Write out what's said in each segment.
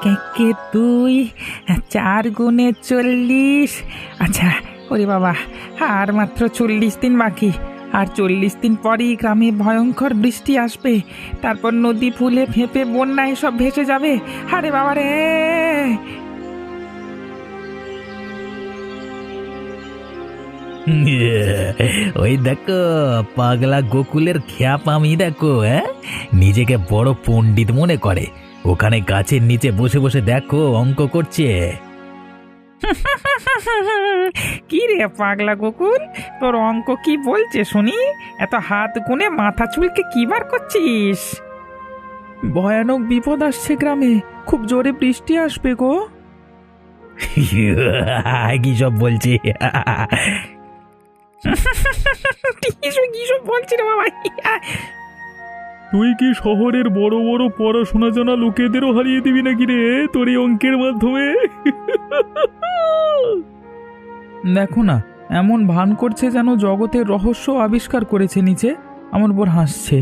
কে কে তুই 4 গুণে 40। আচ্ছা, ওরে বাবা, আর মাত্র 40 দিন বাকি। আর 40 দিন পরই গ্রামে ভয়ঙ্কর বৃষ্টি আসবে। তারপর নদী ফুলে ফেঁপে বন্যায় সব ভেসে যাবে। আরে বাবা রে! ওই দেখো, পাগলা গোকুলের খ্যাপ আমি দেখো। নিজেকে বড় পণ্ডিত মনে করে, ওখানে গাছের নিচে বসে বসে দেখো অঙ্ক করছে। কি রে পাগলা গোকুল, তোর অঙ্ক কি বলছে শুনি? এত হাত গুনে মাথা চুলকে কি বার করছিস? ভয়ানক বিপদ আসছে গ্রামে, খুব জোরে বৃষ্টি আসবে গো। কি সব বলছি? কিসব বলছি রে বাবা? তুই কি শহরের বড় বড় পড়াশোনা জানা লোকেদেরও হারিয়ে দিবি নাকি রে তোর এই অঙ্কের মাধ্যমে? দেখো না, এমন ভান করছে যেন জগতের রহস্য আবিষ্কার করেছে নিচে। আমার উপর হাসছে।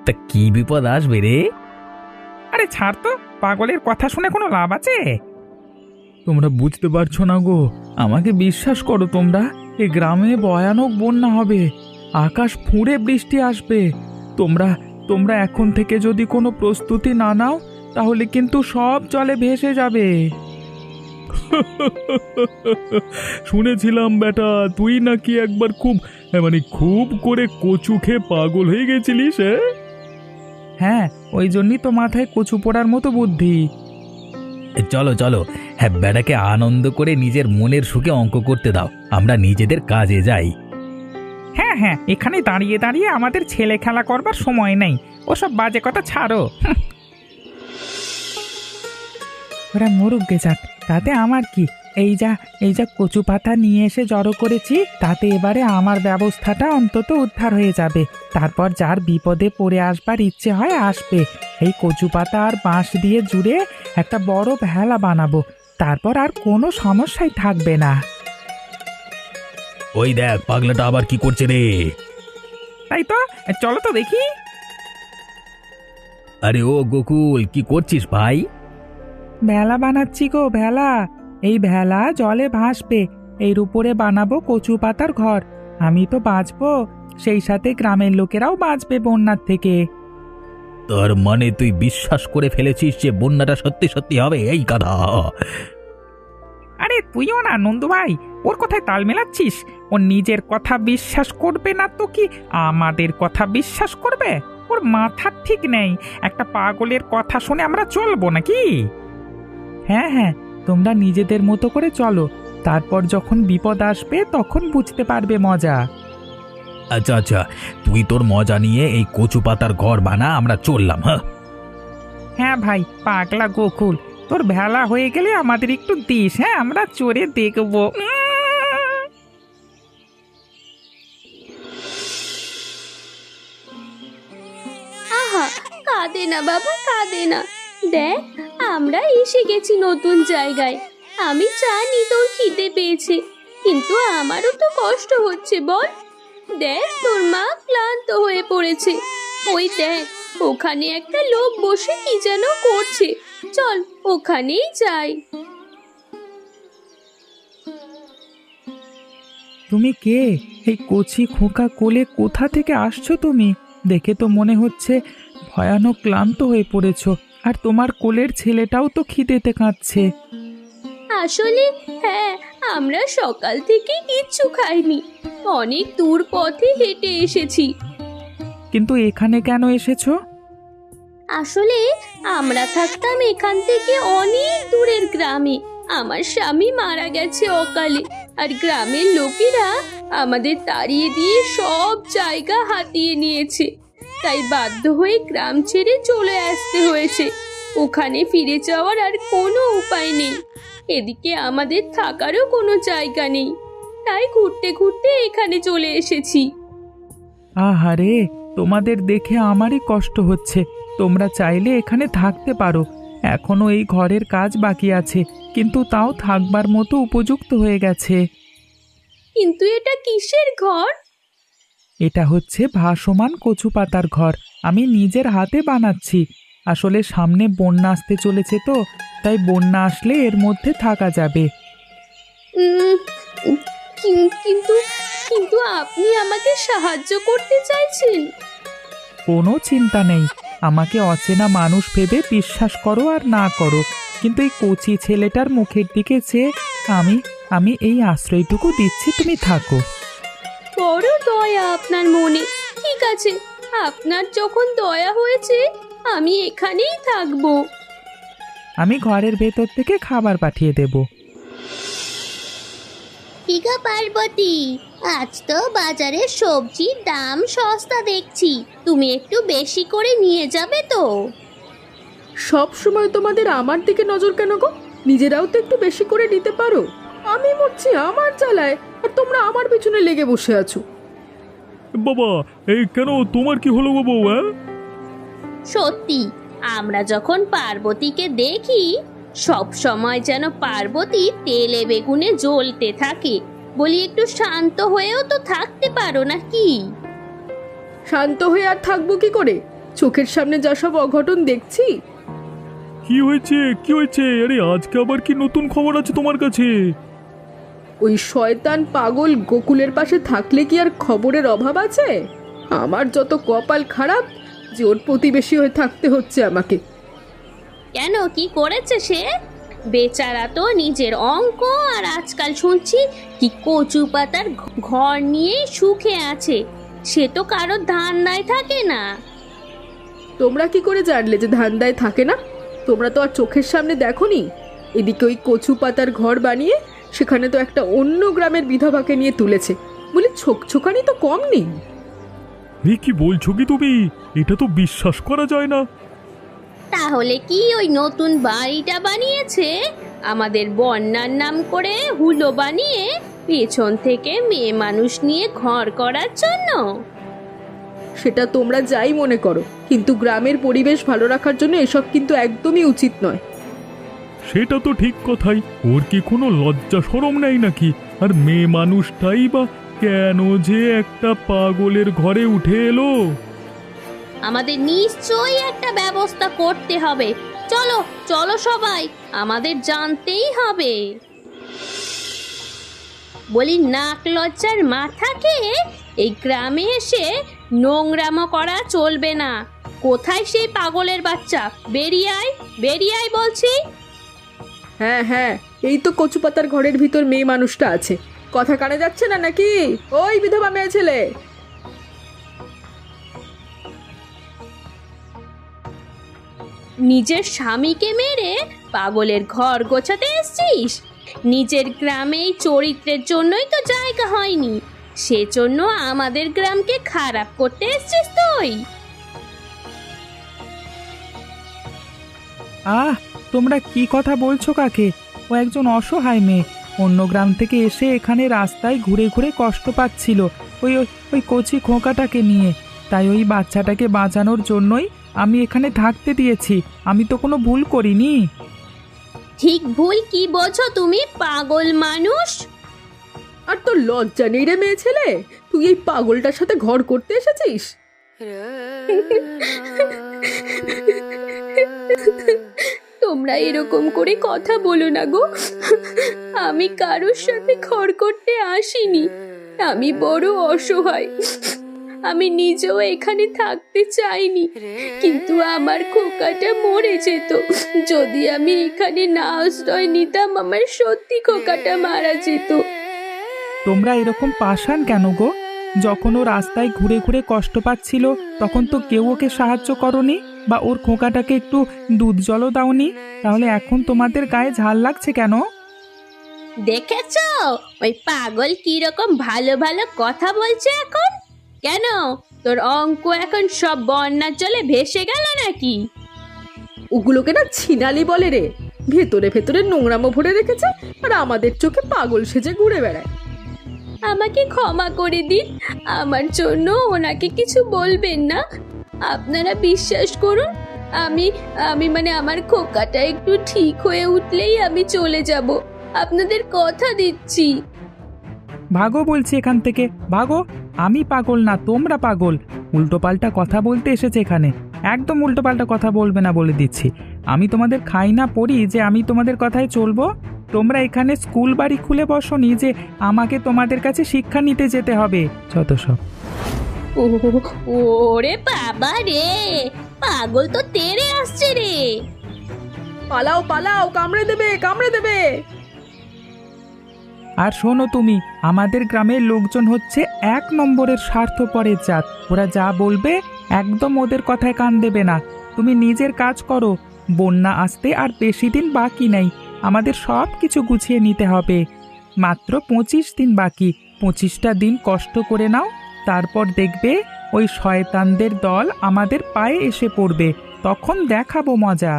তা কি বিপদ আসবে রে? আরে ছাড় তো, পাগলের কথা শুনে কোনো লাভ আছে? তোমরা বুঝতে পারছো না গো, আমাকে বিশ্বাস করো তোমরা, এই গ্রামে ভয়ানক বন্যা হবে, আকাশ ফুঁড়ে বৃষ্টি আসবে। তোমরা তোমরা এখন থেকে যদি কোনো প্রস্তুতি না নাও, তাহলে কিন্তু সব জলে ভেসে যাবে। শুনেছিলাম বেটা তুই নাকি একবার খুব করে কচু খেয়ে পাগল হয়ে গেছিলিস। হ্যাঁ, ওই জন্যই তো মাথায় কচু পোড়ার মতো বুদ্ধি। চলো চলো, হ্যাঁ, বেটাকে আনন্দ করে নিজের মনের সুখে অঙ্ক করতে দাও, আমরা নিজেদের কাজে যাই। হ্যাঁ হ্যাঁ, এখানে দাঁড়িয়ে দাঁড়িয়ে আমাদের ছেলে খেলা করবার সময় নেই, ওসব বাজে কথা ছাড়ো। ওরা মরুক গে যাক, তাতে আমার কি? এই যা কচু পাতা নিয়ে এসে জড়ো করেছি, তাতে এবারে আমার ব্যবস্থাটা অন্তত উদ্ধার হয়ে যাবে। তারপর যার বিপদে পড়ে আসবার ইচ্ছে হয় আসবে। এই কচু পাতা আর বাঁশ দিয়ে জুড়ে একটা বড় ভেলা বানাবো, তারপর আর কোনো সমস্যাই থাকবে না। ওই দেখ, পাগলাটা আবার কি করছে রে? তাই তো, চলো তো দেখি। আরে ও গোকুল, কি করছিস ভাই? ভেলা বানাচ্ছি গো, ভেলা। এই ভেলা জলে ভাসবে, এর উপরে বানাবো কচু পাতার ঘর। আমি তো বাঁচবো, সেই সাথে গ্রামের লোকেরাও বাঁচবে বন্যার থেকে। তার মানে তুই বিশ্বাস করে ফেলেছিস যে বন্যাটা সত্যি সত্যি হবে? এই গাধা! আরে তুইও না নন্দু ভাই, ওর কথায় তাল মেলাচ্ছিস। ও নিজের কথা বিশ্বাস করবে না তো কি আমাদের কথা বিশ্বাস করবে? ওর মাথা ঠিক নেই, একটা পাগলের কথা শুনে আমরা চলবো নাকি? হ্যাঁ হ্যাঁ, তোমরা নিজেদের মতো করে চলো, তারপর যখন বিপদ আসবে তখন বুঝতে পারবে মজা। আচ্ছা আচ্ছা, তুই তোর মজা নিয়ে এই কচু পাতার ঘর বানা, আমরা চললাম। হ্যাঁ হ্যাঁ ভাই, পাগলা গোকুল, তোর ভেলা হয়ে গেলে আমাদের একটু দিস, হ্যাঁ, আমরা চড়ে দেখবো। আহা, কাঁদে না বাবা, কাঁদে না। দেখ, আমরা এসে গেছি নতুন জায়গায়। আমি জানি তোর খিদে পেয়েছে, কিন্তু আমারও তো কষ্ট হচ্ছে বল। দেখ, তোর মা ক্লান্ত হয়ে পড়েছে। ওই দেখ, ওখানে একটা লোক বসে কি যেন করছে। চল ওখানেই যাই। তুমি কে? এই কচি খোকা কোলে কোথা থেকে আসছো তুমি? দেখে তো মনে হচ্ছে ভয়ানক ক্লান্ত হয়ে পড়েছো, আর তোমার কোলের ছেলেটাও তো খিদেতে কাঁদছে। আসলে হ্যাঁ, আমরা সকাল থেকে কিচ্ছু খাইনি, অনেক দূর পথে হেঁটে এসেছি। কিন্তু এখানে কেন এসেছো? আসলে আমরা থাকতাম এখান থেকে অনেক দূরের গ্রামে। আমার স্বামী মারা গেছে অকালে, আর গ্রামের লোকেরা আমাদের তাড়িয়ে দিয়ে সব জায়গা হাতিয়ে নিয়েছে। তাই বাধ্য হয়ে গ্রাম ছেড়ে চলে আসতে হয়েছে। ওখানে ফিরে যাওয়ার আর কোনো উপায় নেই। এদিকে আমাদের থাকারও কোনো জায়গা নেই, তাই ঘুরতে ঘুরতে এখানে চলে এসেছি। আহারে, তোমাদের দেখে আমারই কষ্ট হচ্ছে। তোমরা চাইলে এখানে থাকতে পারো, এখনো এই ঘরের কাজ বাকি আছে, কিন্তু তাও থাকবার মতো উপযুক্ত হয়ে গেছে। কিন্তু এটা কিসের ঘর? এটা হচ্ছে ভাসমান কচু পাতার ঘর, আমি নিজের হাতে বানাচ্ছি। আসলে সামনে বন্যা আসতে চলেছে তো, তাই বন্যা আসলে এর মধ্যে থাকা যাবে। উম, কিন্তু কিন্তু আপনি আমাকে সাহায্য করতে চাইছেন? কোনো চিন্তা নেই, আমাকে অচেনা মানুষ ভেবে বিশ্বাস করো আর না করো, কিন্তু এই কচি ছেলেটার মুখের দিকে চেয়ে আমি আমি এই আশ্রয়টুকু দিচ্ছি, তুমি থাকো। বড় দয়া আপনার মনে। ঠিক আছে, আপনার যখন দয়া হয়েছে আমি এখানেই থাকবো। আমি ঘরের ভেতর থেকে খাবার পাঠিয়ে দেব। কি গো পার্বতী, আজ তো বাজারে সবজির দাম সস্তা দেখছি, তুমি একটু বেশি করে নিয়ে যাবে তো? সব সময় তোমাদের আমার দিকে নজর কেন গো? নিজেরাও তো একটু বেশি করে নিতে পারো। আমি মরছি আমার জ্বালায়, আর তোমরা আমার পেছনে লেগে বসে আছো। বাবা, এই কেন, তোমার কি হলো গো বউ? সত্যি, আমরা যখন পার্বতীকে দেখি সব সময় যেন পার্বতী তেলে বেগুনে জ্বলতে থাকে। বলি একটু শান্ত হয়েও তো থাকতে পারো নাকি? শান্ত হয়ে আর থাকবো কি করে? চোখের সামনে যা সব অঘটন দেখছি। কি হয়েছে, কি হয়েছে? আরে আজকে আবার কি নতুন খবর আছে তোমার কাছে? ওই শয়তান পাগল গোকুলের পাশে থাকলে কি আর খবরের অভাব আছে? আমার যত কপাল খারাপ যে ওর প্রতিবেশী হয়ে থাকতে হচ্ছে আমাকে। কেন, কি করেছে সে? বেচারা তো নিজের অঙ্ক, আর আজকাল শুনছি কি কচু পাতার ঘর নিয়ে সুখে আছে। সে তো কারো ধান্দায় থাকে না। তোমরা কি করে জানলে যে ধান্দায় থাকে না? তোমরা তো আর চোখের সামনে দেখোনি। এদিকে ওই কচু পাতার ঘর বানিয়ে সেখানে তো একটা অন্য গ্রামের বিধবাকে নিয়ে তুলেছে বলে ছোকছোকানি তো কম নেই। এ কি বলছো কি তুমি? এটা তো বিশ্বাস করা যায় না। তাহলে কি ওই নতুন বাড়িটা বানিয়েছে আমাদের বন্যার নাম করে হুলো বানিয়ে পেছন থেকে মেয়ে মানুষ নিয়ে ঘর করার জন্য? সেটা তোমরা যাই মনে করো, কিন্তু গ্রামের পরিবেশ ভালো রাখার জন্য এসব কিন্তু একদমই উচিত নয়। সেটা তো ঠিক কথাই। ওর কি কোনো লজ্জা শরম নেই নাকি? আর মেয়ে মানুষটাই বা কেন যে একটা পাগলের ঘরে উঠে এলো? আমাদের নিশ্চয়ই একটা ব্যবস্থা করতে হবে। চলো চলো সবাই, আমাদের জানতেই হবে। বলি নাক লজ্জার মাথাকে এই গ্রামে এসে নোংরামো করা চলবে না। কোথায় সেই পাগলের বাচ্চা? বেরিয়ে আয়, বেরিয়ে আয় বলছি। হ্যাঁ হ্যাঁ, এই তো কচু পাতার ঘরের ভিতর মেয়ে মানুষটা আছে। কথা কানে যাচ্ছে না নাকি? ওই বিধবা মেয়ে ছেলে, নিজের স্বামীকে মেরে পাগলের ঘর গোছাতে এসছিস? নিজের গ্রামে এই চরিত্রের জন্যই তো জায়গা হয়নি, সেজন্য আমাদের গ্রামকে খারাপ করতে এসছিস তুই? আহ, তোমরা কি কথা বলছো কাকে? ও একজন অসহায় মেয়ে, অন্য গ্রাম থেকে এসে এখানে রাস্তায় ঘুরে ঘুরে কষ্ট পাচ্ছিল ওই ওই ওই কচি খোঁকাটাকে নিয়ে। তাই ওই বাচ্চাটাকে বাঁচানোর জন্যই আমি এখানে থাকতে দিয়েছি। আমি তো কোনো ভুল করিনি। ঠিক ভুল কি বোঝো তুমি, পাগল মানুষ? আর তোর লজ্জা নেই রে মেয়ে ছেলে? তুই এই পাগলটার সাথে ঘর করতে এসেছিস? তোমরা এরকম করে কথা বলো না গো। আমি কারোর সাথে ঘর করতে আসিনি। আমি বড় অসহায়। আমি নিজেও এখানে থাকতে চাইনি, কিন্তু আমার খোকাটা মরে যেত। যদি আমি এখানে না আশ্রয় নিতাম, আমার সত্যি খোকাটা মারা যেত। তোমরা এরকম পাষাণ কেন গো? যখন ও রাস্তায় ঘুরে ঘুরে কষ্ট পাচ্ছিল তখন তো কেউ ওকে সাহায্য করনি, বা ওর খোকাটাকে একটু দুধ জলও দাওনি। তাহলে এখন তোমাদের গায়ে ঝাল লাগছে কেন? দেখেছো ওই পাগল কিরকম ভালো ভালো কথা বলছে এখন? কেন, তোর অঙ্ক এখন সব বন্যার জলে ভেসে গেল নাকি? ওগুলোকে না ছিনালি বলে রে। ভেতরে ভেতরে নোংরামো ভরে রেখেছে, আর আমাদের চোখে পাগল সেজে ঘুরে বেড়ায়। আমাকে ক্ষমা করে দিন, আমার জন্য ওনাকে কিছু বলবেন না। আপনারা বিশ্বাস করুন, আমি আমি মানে আমার খোকাটা একটু ঠিক হয়ে উঠলেই আমি চলে যাব। আপনাদের কথা দিচ্ছি। ভাগো বলছি এখান থেকে, ভাগো। আমি পাগল না, তোমরা পাগল। উল্টোপাল্টা কথা বলতে এসেছে এখানে। একদম উল্টোপাল্টা কথা বলবে না বলে দিচ্ছি। আমি তোমাদের খাই না পড়ি যে আমি তোমাদের কথায় চলবো? তোমরা এখানে স্কুল বাড়ি খুলে বসোনি যে আমাকে তোমাদের কাছে শিক্ষা নিতে যেতে হবে। যত সব। ও ওরে বাবা রে, পাগল তো তেড়ে আসছে রে। পালাও পালাও, কামড়ে দেবে কামড়ে দেবে। আর শোনো তুমি, আমাদের গ্রামের লোকজন হচ্ছে 1 নম্বরের স্বার্থপরের জাত। ওরা যা বলবে একদম ওদের কথায় কান দেবে না। তুমি নিজের কাজ করো। বন্যা আসতে আর বেশি দিন বাকি নেই। আমাদের সব কিছু গুছিয়ে নিতে হবে। মাত্র 25 দিন বাকি। 25টা দিন কষ্ট করে নাও, তারপর দেখবে ওই শয়তানদের দল আমাদের পায়ে এসে পড়বে। তখন দেখাবো মজা।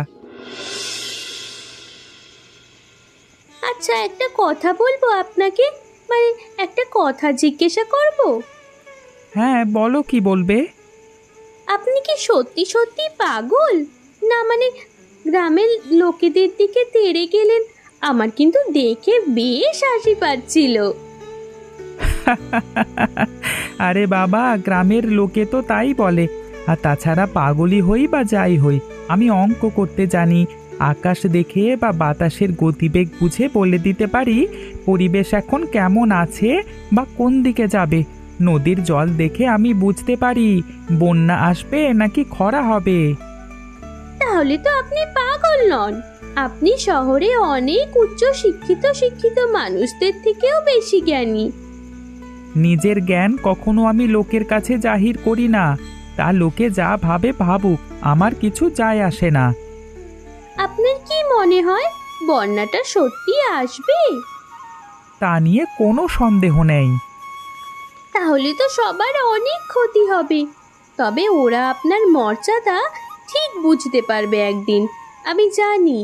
আচ্ছা, একটা কথা বলবো আপনাকে, মানে একটা কথা জিজ্ঞাসা করব। হ্যাঁ বলো, কি বলবে? আপনি কি সত্যি সত্যি পাগল, না মানে গ্রামের লোকেদের দিকে তেড়ে গেলেন? আমার কিন্তু দেখে বেশ হাসি পাচ্ছিল। আরে বাবা, গ্রামের লোকে তো তাই বলে। আর তাছাড়া পাগলই হই বা যাই হই, আমি অঙ্ক করতে জানি। আকাশ দেখে বা বাতাসের গতিবেগ বুঝে বলে দিতে পারি পরিবেশ এখন কেমন আছে বা কোন দিকে যাবে। নদীর জল দেখে আমি বুঝতে পারি বন্যা আসবে নাকি খরা হবে। তাহলে তো আপনি পাগল নন, আপনি শহরে অনেক উচ্চ শিক্ষিত মানুষদের থেকেও বেশি জ্ঞানী। নিজের জ্ঞান কখনো আমি লোকের কাছে জাহির করি না। তা লোকে যা ভাবে ভাবুক, আমার কিছু যায় আসে না। আপনার কি মনে হয় বন্যাটা সত্যি আসবে? তা নিয়ে কোনো সন্দেহ নেই। তাহলে তো সবার অনেক ক্ষতি হবে। তবে ওরা আপনার মর্যাদা ঠিক বুঝতে পারবে একদিন, আমি জানি।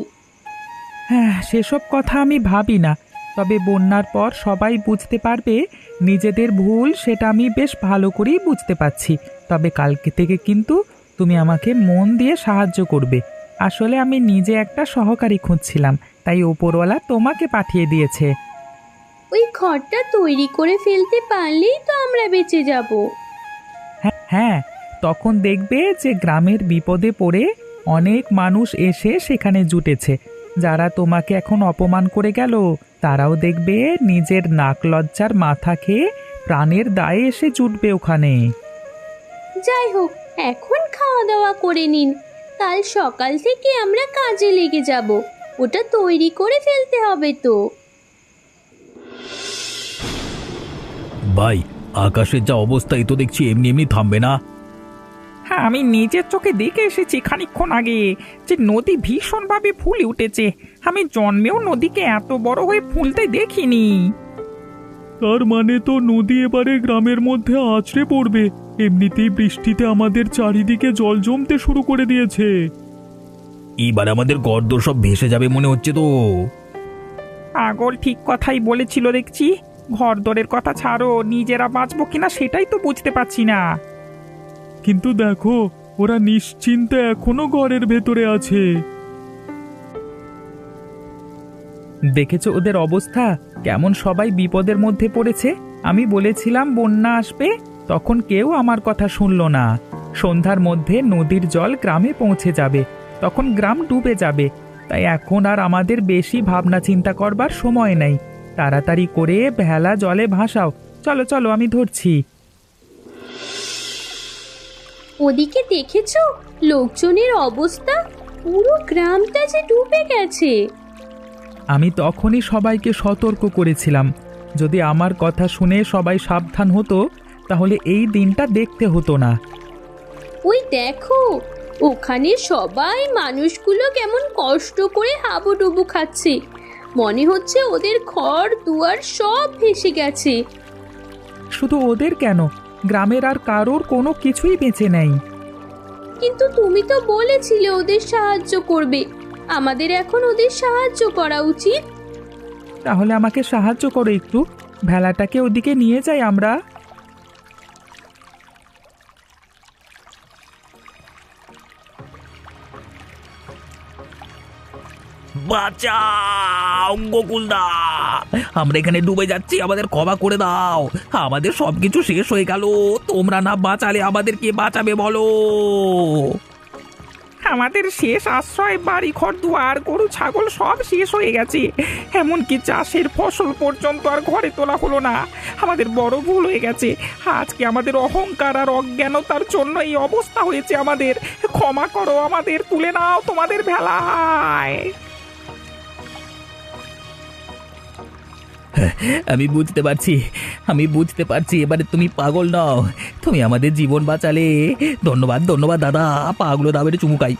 হ্যাঁ, সেসব কথা আমি ভাবি না। তবে বন্যার পর সবাই বুঝতে পারবে নিজেদের ভুল, সেটা আমি বেশ ভালো করেই বুঝতে পারছি। তবে কালকে থেকে কিন্তু তুমি আমাকে মন দিয়ে সাহায্য করবে। আসলে আমি নিজে একটা সহকারী খুঁজছিলাম, তাই ওপরওয়ালা তোমাকে পাঠিয়ে দিয়েছে। ওই ঘরটা তৈরি করে ফেলতে পারলেই তো আমরা বেঁচে যাব। হ্যাঁ হ্যাঁ, তখন দেখবে যে গ্রামের বিপদে পড়ে অনেক মানুষ এসে সেখানে জুটেছে। যারা তোমাকে এখন অপমান করে গেল, তারাও দেখবে নিজের নাক লজ্জার মাথা খেয়ে প্রাণের দায়ে এসে জুটবে ওখানে। যাই হোক, এখন খাওয়া দাওয়া করে নিন। কাল সকাল থেকে আমরা কাজে লেগে যাব। ওটা তৈরি করে ফেলতে হবে তো। ভাই, আকাশের যা অবস্থা, এ তো দেখছি এমনি এমনি থামবে না। হ্যাঁ, আমি নিজের চোখে দেখে এসেছি খানিকক্ষণ আগে যে নদী ভীষণভাবে ফুলে উঠেছে। আমি জন্মেও নদীকে এত বড় হয়ে ফুলতে দেখিনি। তার মানে তো নদী এবারে গ্রামের মধ্যে আছড়ে পড়বে। এমনিতেই বৃষ্টিতে আমাদের চারিদিকে জল জমতে শুরু করে দিয়েছে। এবার আমাদের ঘরদোর সব ভেসে যাবে মনে হচ্ছে তো। পাগল ঠিক কথাই বলেছিল দেখছি। ঘরদোরের কথা ছাড়ো, নিজেরা বাঁচবো কিনা সেটাই তো বুঝতে পারছি না। কিন্তু দেখো, ওরা নিশ্চিন্তে এখনো ঘরের ভেতরে আছে। দেখেছো ওদের অবস্থা, কেমন সবাই বিপদের মধ্যে পড়েছে। আমি বলেছিলাম বন্যা আসবে, তখন কেউ আমার কথা শুনল না। সন্ধ্যার মধ্যে নদীর জল গ্রামে পৌঁছে যাবে, তখন গ্রাম ডুবে যাবে। তাই এখন আর আমাদের বেশি ভাবনা চিন্তা করবার সময় নেই। তাড়াতাড়ি করে ভেলা জলে ভাসাও। চলো চলো, আমি ধরছি। ওদিকে দেখেছো লোকজনের অবস্থা? পুরো গ্রামটা যে ডুবে গেছে। আমি তখনই সবাইকে সতর্ক করেছিলাম, যদি আমার কথা শুনে সবাই সাবধান হতো তাহলে এই দিনটা দেখতে হতো না। ওই দেখো, ওখানে সবাই মানুষগুলো কেমন কষ্ট করে হাবুডুবু খাচ্ছে। মনে হচ্ছে ওদের ঘর দুয়ার সব ভেসে গেছে। শুধু ওদের কেন, গ্রামের আর কারোর কোনো কিছুই বেঁচে নেই। কিন্তু তুমি তো বলেছিলে ওদের সাহায্য করবে। আমাদের এখন ওদের সাহায্য করা উচিত। তাহলে আমাকে সাহায্য করো একটু, ভেলাটাকে ওদিকে নিয়ে যাই আমরা। বাঁচাও গোকুলদা, আমরা এখানে ডুবে যাচ্ছি, আমাদের ক্ষমা করে দাও। আমাদের সবকিছু শেষ হয়ে গেল, তোমরা না বাঁচালে আমাদের কে বাঁচাবে বলো? আমাদের শেষ আশ্রয়, বাড়ি ঘর দুয়ার, গরু ছাগল সব শেষ হয়ে গেছে। এমনকি চাষের ফসল পর্যন্ত আর ঘরে তোলা হলো না। আমাদের বড় ভুল হয়ে গেছে। আজকে আমাদের অহংকার আর অজ্ঞানতার জন্য এই অবস্থা হয়েছে আমাদের। ক্ষমা করো আমাদের, তুলে নাও তোমাদের ভেলায়। আমি বুঝতে পারছি এবারে তুমি পাগল নও, তুমি আমাদের জীবন বাঁচালে। ধন্যবাদ ধন্যবাদ দাদা, পাগলো দাবের চুমুকাই।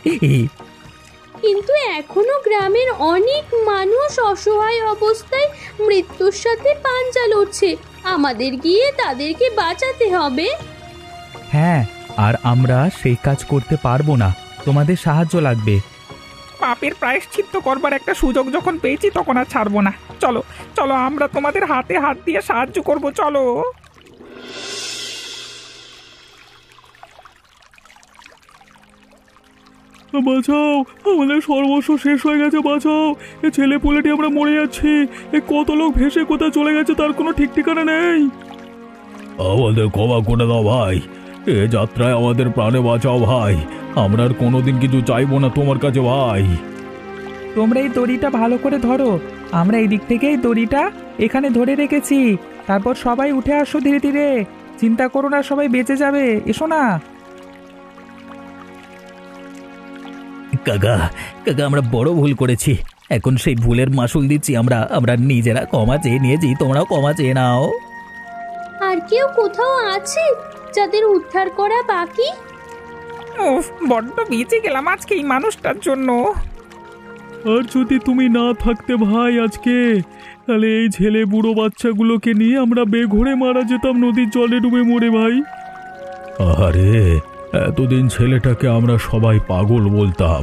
কিন্তু এখনো গ্রামের অনেক মানুষ অসহায় অবস্থায় মৃত্যুর সাথে পাঞ্জা লড়ছে। আমাদের গিয়ে তাদেরকে বাঁচাতে হবে। হ্যাঁ, আর আমরা সেই কাজ করতে পারবো না, তোমাদের সাহায্য লাগবে। পাপের প্রায়শ্চিত্ত করবার একটা সুযোগ যখন পেয়েছি তখন আর ছাড়বো না। চলো চলো, আমরা তোমাদের হাতে হাত দিয়ে সাহায্য করব, চলো। বাঁচাও, আমাদের সর্বস্ব শেষ হয়ে গেছে, বাঁচাও। এ ছেলে পুলেটি আমরা মরে যাচ্ছি। এ কত লোক ভেসে কোথায় চলে গেছে তার কোনো ঠিক ঠিকানা নেই। আমাদের ক্ষমা করে দাও ভাই, এ যাত্রায় আমাদের প্রাণে বাঁচাও ভাই। আমরা আর কোনোদিন কিছু চাইবো না তোমার কাছে ভাই। তোমরা এই দড়িটা ভালো করে ধরো, আমরা এই দিক থেকে এই দড়িটা এখানে ধরে রেখেছি। তারপর সবাই উঠে আসো ধীরে ধীরে, চিন্তা করো না, সবাই বেঁচে যাবে, এসো না। কাকা কাকা, আমরা বড় ভুল করেছি, এখন সেই ভুলের মাসুল দিচ্ছি আমরা নিজেরা। ক্ষমা চেয়ে নিয়েছি, তোমরাও ক্ষমা চেয়ে নাও। আর কেউ কোথাও আছে যাদের উদ্ধার করা বাকি? উফ, বড্ড বেঁচে গেলাম আজকে এই মানুষটার জন্য। আর যদি তুমি না থাকতে ভাই আজকে, তাহলে এই ছেলে বুড়ো বাচ্চাগুলোকে নিয়ে আমরা বেঘরে মারা যেতাম নদীর জলে ডুবে মরে ভাই। আরে এতদিন ছেলেটাকে আমরা সবাই পাগল বলতাম,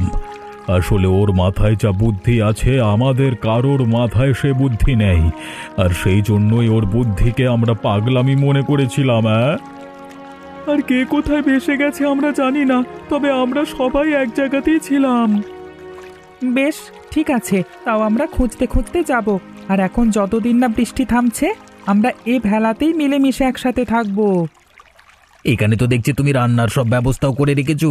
আসলে ওর মাথায় যা বুদ্ধি আছে আমাদের কারোর মাথায় সে বুদ্ধি নেই, আর সেই জন্যই ওর বুদ্ধিকে আমরা পাগলামি মনে করেছিলাম। আর কে কোথায় ভেসে গেছে আমরা জানি না, তবে আমরা সবাই এক জায়গাতেই ছিলাম। বেশ, ঠিক আছে, তাও আমরা খুঁজতে খুঁজতে যাব। আর এখন যতদিন না বৃষ্টি থামছে আমরা এ ভেলাতেই মিলেমিশে একসাথে থাকবো। এখানে তো দেখছি তুমি রান্নার সব ব্যবস্থাও করে রেখেছো।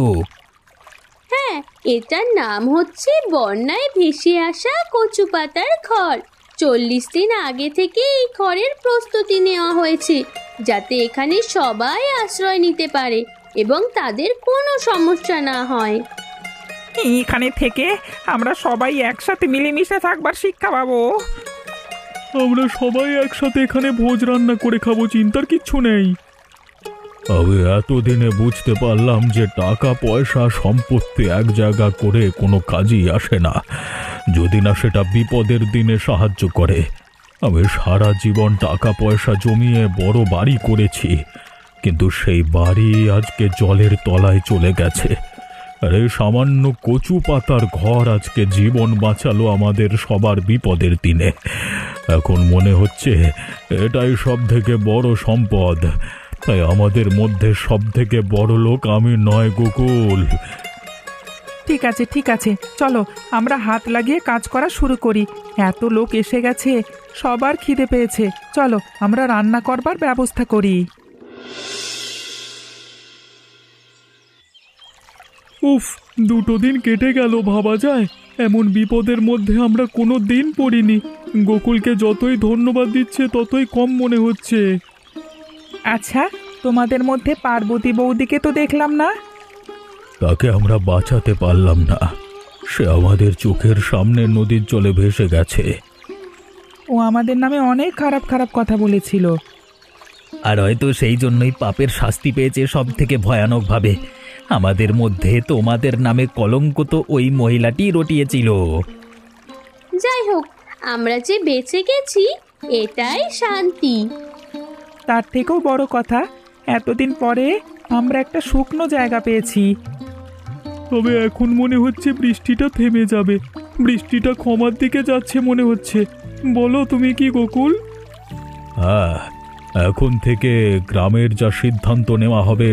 হ্যাঁ, এটার নাম হচ্ছে বন্যায় ভেসে আসা কচু পাতার ঘর। 40 দিন আগে থেকে এই ঘরের প্রস্তুতি নেওয়া হয়েছে, যাতে এখানে সবাই আশ্রয় নিতে পারে এবং তাদের কোনো সমস্যা না হয়। এখানে থেকে আমরা সবাই একসাথে মিলেমিশে থাকবার শিক্ষা পাবো। আমরা সবাই একসাথে এখানে ভোজ রান্না করে খাবো, চিন্তার কিচ্ছু নেই। আমি এতদিনে বুঝতে পারলাম যে টাকা পয়সা সম্পত্তি এক জায়গা করে কোনো কাজই আসে না, যদি না সেটা বিপদের দিনে সাহায্য করে। আমি সারা জীবন টাকা পয়সা জমিয়ে বড় বাড়ি করেছি, কিন্তু সেই বাড়ি আজকে জলের তলায় চলে গেছে। আর এই সামান্য কচু পাতার ঘর আজকে জীবন বাঁচালো আমাদের সবার বিপদের দিনে। এখন মনে হচ্ছে এটাই সব থেকে বড় সম্পদ, তাই আমাদের মধ্যে সব থেকে বড় লোক আমি নয় গোকুল। ঠিক আছে ঠিক আছে, চলো আমরা হাত লাগিয়ে কাজ করা শুরু করি। এত লোক এসে গেছে, সবার খিদে পেয়েছে, চলো আমরা রান্না করবার ব্যবস্থা করি। উফ, 2 দিন কেটে গেল, ভাবা যায় এমন বিপদের মধ্যে আমরা কোনো দিন পড়িনি। গোকুলকে যতই ধন্যবাদ দিচ্ছে ততই কম মনে হচ্ছে। আচ্ছা, তোমাদের মধ্যে পার্বতী বৌদিকে তো দেখলাম না। তাকে আমরা বাঁচাতে পারলাম না, সে আমাদের চোখের সামনে নদীর জলে ভেসে গেছে। ও আমাদের নামে অনেক খারাপ খারাপ কথা বলেছিল। আর হয়তো সেই জন্যই পাপের শাস্তি পেয়েছে সব থেকে ভয়ানকভাবে। আমাদের মধ্যে তোমাদের নামে কলঙ্ক তো ওই মহিলাটি রটিয়েছিল। যাই হোক, আমরা যে বেঁচে গেছি এটাই শান্তি। তার থেকেও বড় কথা, এতদিন পরে আমরা একটা শুকনো জায়গা পেয়েছি। তবে এখন মনে হচ্ছে বৃষ্টিটা থেমে যাবে, বৃষ্টিটা ক্ষমার দিকে যাচ্ছে মনে হচ্ছে। বলো তুমি কি গোকুল? হ্যাঁ, এখন থেকে গ্রামের যা সিদ্ধান্ত নেওয়া হবে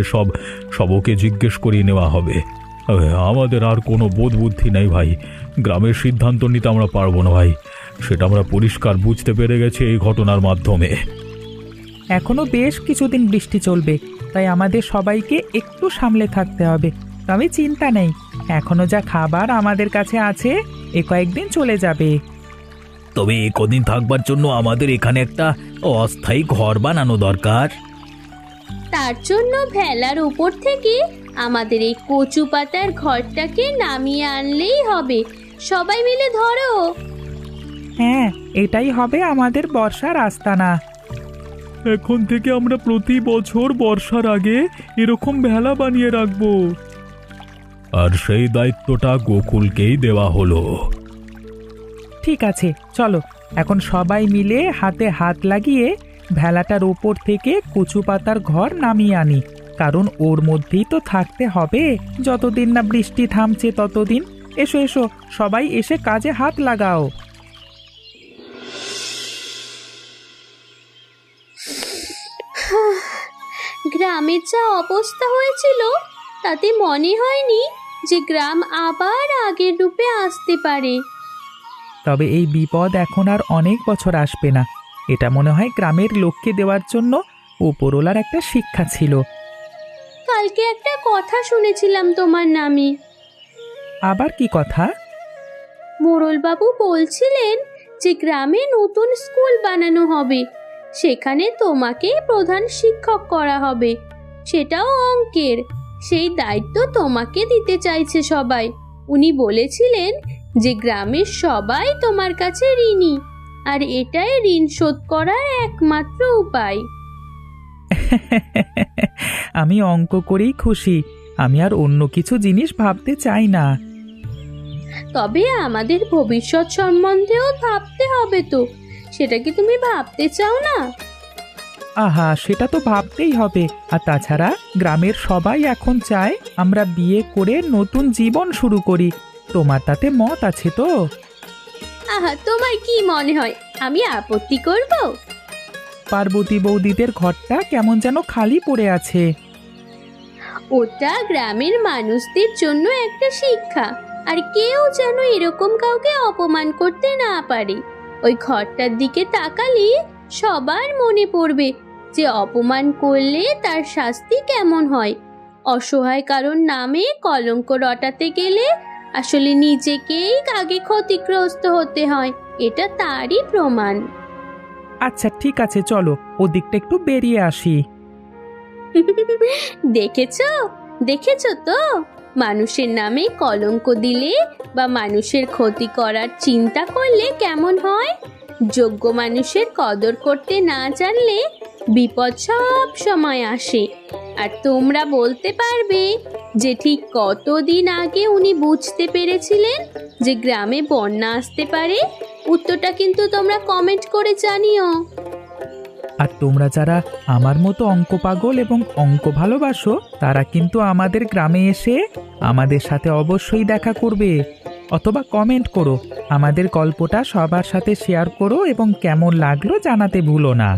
সব ওকে জিজ্ঞেস করিয়ে নেওয়া হবে। আমাদের আর কোনো বোধ বুদ্ধি নেই ভাই, গ্রামের সিদ্ধান্ত নিতে আমরা পারবো না ভাই, সেটা আমরা পরিষ্কার বুঝতে পেরে গেছি এই ঘটনার মাধ্যমে। এখনো বেশ কিছুদিন বৃষ্টি চলবে, তাই আমাদের সবাইকে একটু সামলে থাকতে হবে। তবে চিন্তা নেই, এখনো যা খাবার আমাদের কাছে আছে এ কয়েকদিন চলে যাবে। তবে এ কদিন থাকবার জন্য আমাদের এখানে একটা অস্থায়ী ঘর বানানো দরকার। তার জন্য ভেলার উপর থেকে আমাদের এই কচু পাতার ঘরটাকে নামিয়ে আনলেই হবে। সবাই মিলে ধরো। হ্যাঁ, এটাই হবে আমাদের বর্ষার আস্তানা। এখন থেকে আমরা প্রতি বছর বর্ষার আগে এরকম ভেলা বানিয়ে রাখবো। আর সেই দায়িত্বটা গোকুলকেই দেওয়া হলো। ঠিক আছে, চলো এখন সবাই মিলে হাতে হাত লাগিয়ে ভেলাটার ওপর থেকে কচু পাতার ঘর নামিয়ে আনি, কারণ ওর মধ্যেই তো থাকতে হবে যতদিন না বৃষ্টি থামছে ততদিন। এসো এসো, সবাই এসে কাজে হাত লাগাও। গ্রামের যা অবস্থা হয়েছিল তাতে মনে হয়নি যে গ্রাম আবার আগের রূপে আসতে পারে। তবে এই বিপদ এখন আর অনেক বছর আসবে না। এটা মনে হয় গ্রামের লোককে দেওয়ার জন্য উপরওয়ালার একটা শিক্ষা ছিল। কালকে একটা কথা শুনেছিলাম তোমার নামে। আবার কি কথা? মোড়লবাবু বলছিলেন যে গ্রামে নতুন স্কুল বানানো হবে, সেখানে তোমাকে প্রধান শিক্ষক করা হবে, সেটাও অঙ্কের। সেই দায়িত্ব তোমাকে দিতে চাইছে সবাই। উনি বলেছিলেন যে গ্রামের সবাই তোমার কাছে ঋণী, আর এটাই ঋণ শোধ করার একমাত্র উপায়। আমি অঙ্ক করেই খুশি, আমি আর অন্য কিছু জিনিস ভাবতে চাই না। তবে আমাদের ভবিষ্যৎ সম্বন্ধেও ভাবতে হবে তো, সেটা কি তুমি ভাবতে চাও না? আহা, সেটা তো ভাবতেই হবে। আর তাছাড়া গ্রামের সবাই এখন চায় আমরা বিয়ে করে নতুন জীবন শুরু করি। তোমার তাতে মত আছে তো? আহা, তোমার কি মনে হয় আমি আপত্তি করব? পার্বতী বৌদিদের ঘরটা কেমন যেন খালি পড়ে আছে। ওটা গ্রামের মানুষদের জন্য একটা শিক্ষা, আর কেউ যেন এরকম কাউকে অপমান করতে না পারে। ওই ঘরটার দিকে তাকালে সবার মনে পড়বে যে অপমান করলে তার শাস্তি কেমন হয়। অসহায় কারোর নামে কলঙ্ক রটাতে গেলে আসলে নিজেকেই আগে ক্ষতিগ্রস্ত হতে হয়, এটা তারই প্রমাণ। আচ্ছা ঠিক আছে, চলো ওদিকটা একটু বেরিয়ে আসি। দেখেছো দেখেছো তো, মানুষের নামে কলঙ্ক দিলে বা মানুষের ক্ষতি করার চিন্তা করলে কেমন হয়। যোগ্য মানুষের কদর করতে না জানলে বিপদ সব সময় আসে। আর তোমরা বলতে পারবে যে ঠিক কতদিন আগে উনি বুঝতে পেরেছিলেন যে গ্রামে বন্যা আসতে পারে? উত্তরটা কিন্তু তোমরা কমেন্ট করে জানিও। আর তোমরা যারা আমার মতো অঙ্ক পাগল এবং অঙ্ক ভালোবাসো, তারা কিন্তু আমাদের গ্রামে এসে আমাদের সাথে অবশ্যই দেখা করবে, অথবা কমেন্ট করো। আমাদের গল্পটা সবার সাথে শেয়ার করো এবং কেমন লাগলো জানাতে ভুলো না।